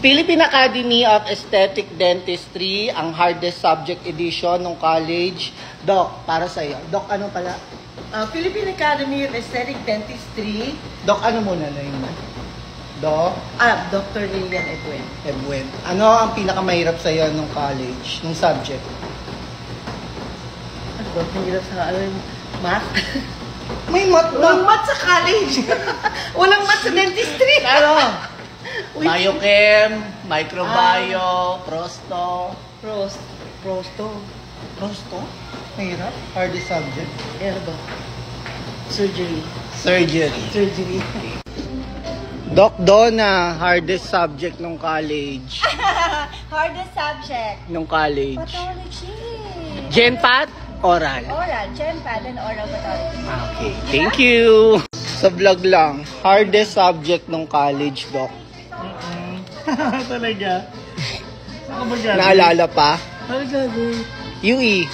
Philippine Academy of Aesthetic Dentistry, ang hardest subject edition ng college. Doc, para sa'yo. Doc, ano pala? Philippine Academy of Aesthetic Dentistry. Doc, ano muna na yun? Doc? Dr. Lilian Ebuen. Ebuen. Ano ang pinakamahirap sa'yo nung college, nung subject? Ano ba? Mahirap sa math? May math ba? Walang math sa college. Walang math sa dentistry. Ano? Biochem, microbio, prosto. Prosto. Prosto? Mahirap? Hardest subject? Ano ba? Surgery. Doc Donna, hardest subject nung college. Hardest subject. Nung college. Pathology. Genpat? Oral. Oral. Genpad and oral pathology. Okay. Thank you. Sa vlog lang, hardest subject nung college, Doc. Talaga? Ako ba gagawin? Naalala pa? Talaga, UE.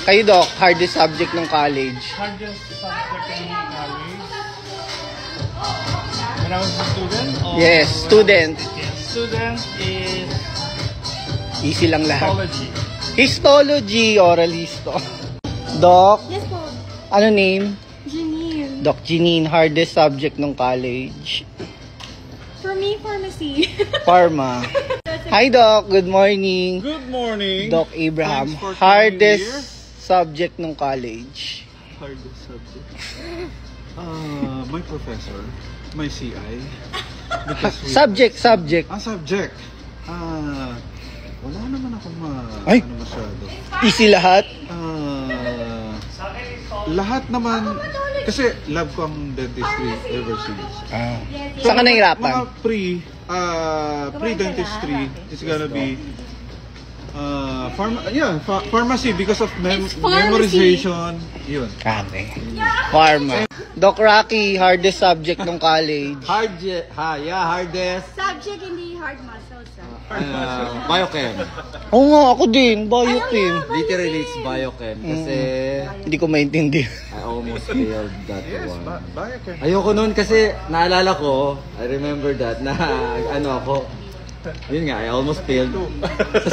Kayo, Doc, hardest subject ng college. Hardest subject in college? When I was a student? Or Yes, student. Yes, student is Easy lang lahat. histology. Histology, oral histo. Doc, Yes po. ano name? Janine. Doc Janine, hardest subject ng college. For me, pharmacy. Pharma. Hi, Doc. Good morning. Good morning. Doc Abraham, Thanks for hardest coming subject ng college. Hardest subject. My professor, my CI. Because we... Subject. Subject. Wala naman akong Ay! ano masyado. Easy lahat? Lahat naman, kasi love ko ang dentistry ever since. Saan ka nahirapan? Mga pre-dentistry is gonna be pharmacy because of memorization. Yun. Okay. Pharma. Doc Rocky, hardest subject ng college. Hardest. Subject, hindi hard muscles. Biochem. Oo nga, ako din. Biochem. Literally, it's biochem. Kasi Hindi ko maintindihan. I almost failed that one. Biochem. Ayoko nun kasi naalala ko, I remember that, na yun nga, I almost failed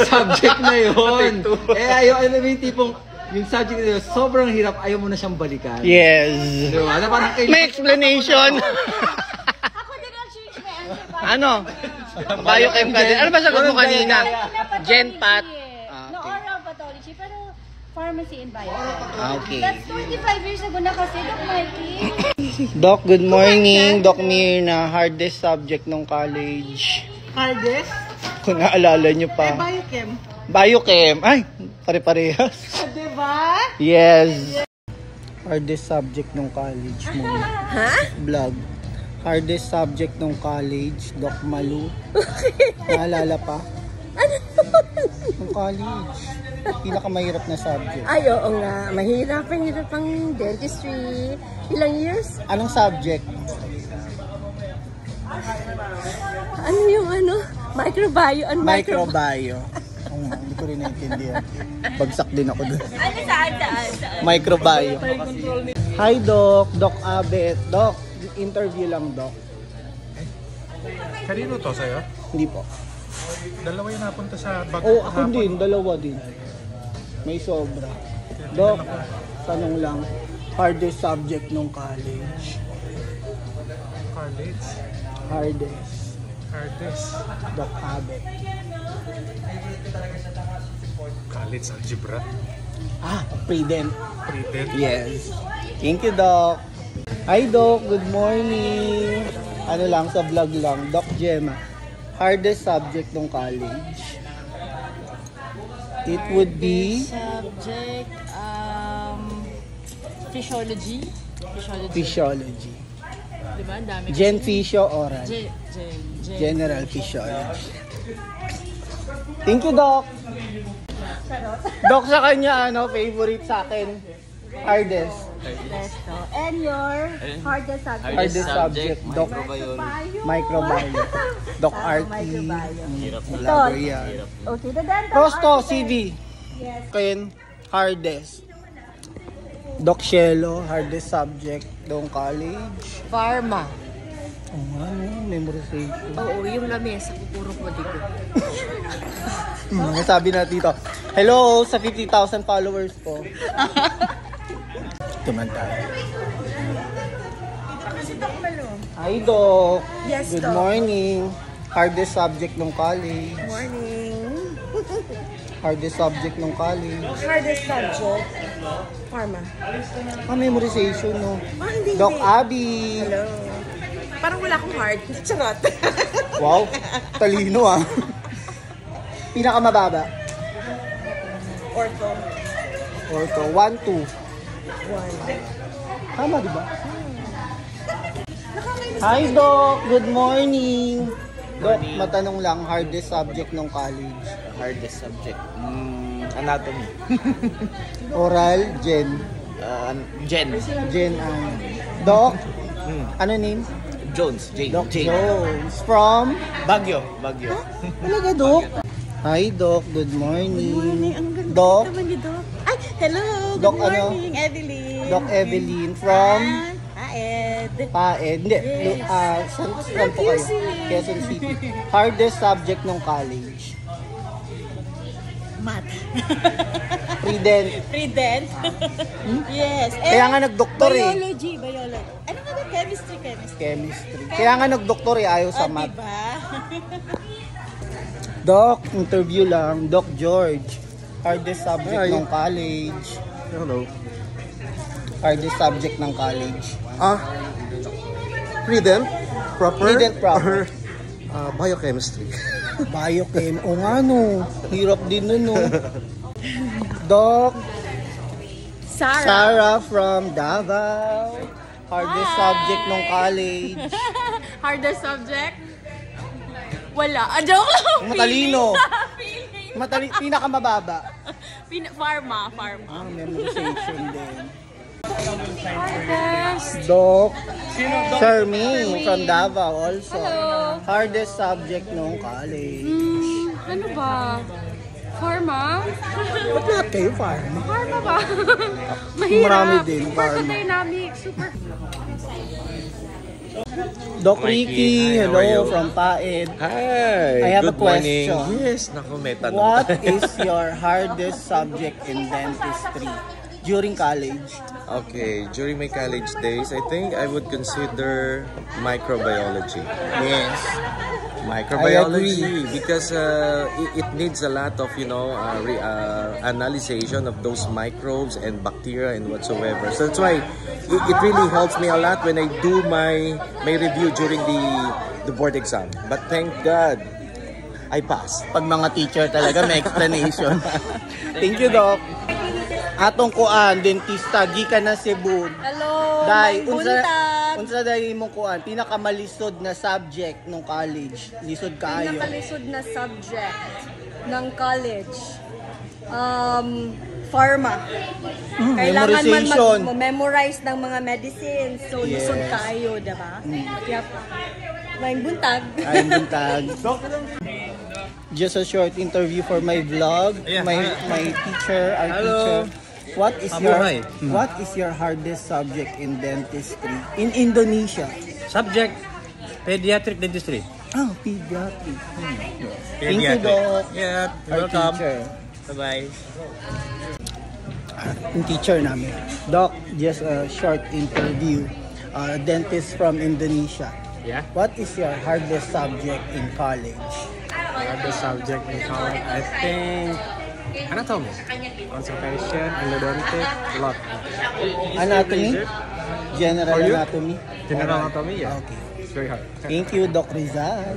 sa subject na yun. Ayoko yung tipong, yung subject na yun, sobrang hirap, ayaw mo na siyang balikan. Yes. Diba? Na parang May explanation. Ako din ang change my answer. Ano? Biochem ka din. Ano ba sagot mo kanina? Genpat. No, oral pathology, pero pharmacy and biochem. Okay. That's 25 years ago na kasi, Doc Mikey. Doc, good morning. Doc Mirna, hardest subject ng college. Hardest? Kung naalala nyo pa. Biochem. Biochem. Ay, pare-parehas. Diba? Yes. Hardest subject ng college mo. Vlog. Hardest subject ng college, Doc Malu. Naalala pa? Ng college. Pinakamahirap na subject. Ay, oo nga. Mahirap ang dentistry. Ilang years? Anong subject? Ano yung Microbio and Microbio. Hindi ko rin naintindihan. Bagsak din ako dun. Ano saan? Microbio. Hi, Doc. Doc Abet. Doc, interview lang, Doc. Kanino to sa'yo? Hindi po. Dalawa yung napunta sa bag. Oo, ako din. Dalawa din. May sobra. Doc, tanong lang. Hardest subject nung college. College. Hardest. Doc Abet. College algebra. Pre-dent. Pre-dent. Yes. Thank you, Doc. Hi, Doc. Good morning. Ano lang, sa vlog lang. Doc Gemma. Hardest subject ng college? It would be Subject, physiology. Diba? Ang dami. Gen Physio Oral. General. General Physiology. Thank you, Doc. Doc, sa kanya, favorite sa akin? Hardest. Besto. And your hardest subject? Hardest subject, Doc. Microbio. Doc RT. Library. Okay, the dental. Prosto, CV. Yes. Kayin, hardest. Doc Shelo, hardest subject, doong college. Pharma. Oh, ano, memorization. Oo, yung lamesa ko, puro ko dito. Sabi na dito, hello sa 50,000 followers ko. Tuman tayo. Hi, Doc. Yes, Good Doc. morning. Hardest subject ng college. Morning. Hardest subject ng college. Hardest subject? Pharma. Memorization, no? Hindi, Doc hindi. Abby. Hello. Parang wala akong hard. Charot. Wow, talino ah. Pinakamababa. Ortho. Ortho, 1, 2. 1. Tama, di ba? Hi, Doc. Good morning. Doc, matanong lang, hardest subject ng college. Hardest subject. Anatomy. Oral, Gen. Gen. Gen, Doc, ano name? Jones. J. Doc J. Jones. From? Bagyo. Talaga, Doc? Hi, Doc. Good morning. Ang ganda Doc? naman ni Doc. Ay, hello. Good Doc, ano? morning, Evelyn. Doc Evelyn from? Ed. Paed. Hindi. Yes. Saan po kayo? Quezon City. Hardest subject ng college. Math. Prudent. Prudent. Yes. Kaya nga nagdoktor eh. Biology. Ano nga ba? Chemistry. Chemistry. Kaya nga nagdoktor eh, ayaw sa math. Diba? Doc, interview lang. Doc George. Hardest subject ng college. Hello. Hardest subject ng college. Prudent? Proper? Prudent proper. Biochemistry. Biochem. O nga no. Hirap din nun no. Doc Sarah from Davao. Hardest subject ng college. Hardest subject? Wala. Joke lang. Matalino. Feeling. Pinakamababa. Pharma. Memorization din. Hardest. Doc Charmaine from Davao also. Hello. Hardest subject ng college. Ano ba? Pharma? Ba't lahat kayo pharma? Pharma ba? Mahirap. Marami din, Super pharma. dynamic. Super. Doc Ricky, Hi, how are hello you? from Paed. Hi. I have a Good morning. question. Yes, naku, may tanong. What is your hardest subject in dentistry during college? Okay, during my college days, I think I would consider microbiology. Yes. Microbiology because it needs a lot of analyzation of those microbes and bacteria and whatsoever. So that's why it really helps me a lot when I do my review during the board exam. But thank God I passed. Pag mga teacher talaga may explanation. Thank you, Doc. Atong kuan, dentista, gikan na Cebu. Hello. Dai, Buntag. unsa dai mong kuan, pinakamalisod na subject ng college. Lisod kaayo. Pinakalisod na subject ng college. Pharma. Kailangan man memorization. memorize ng mga medicines. So, Yes. lisod tayo, diba? Yep. May buntag. Ay, buntag. Just a short interview for my vlog. My teacher, our teacher. What is your hardest subject in dentistry in Indonesia? Subject, pediatric dentistry. Pediatric. Thank you, Doc. Yeah, Our welcome. teacher. Bye-bye. Yung teacher namin. Doc, just a short interview. Dentist from Indonesia. Yeah. What is your hardest subject in college? Other subject in college, I think anatomy, conservation, endodontic, a lot. Anatomy? General For you? anatomy? General anatomy, yeah. Okay. It's very hard. Thank you, Doc Rizal.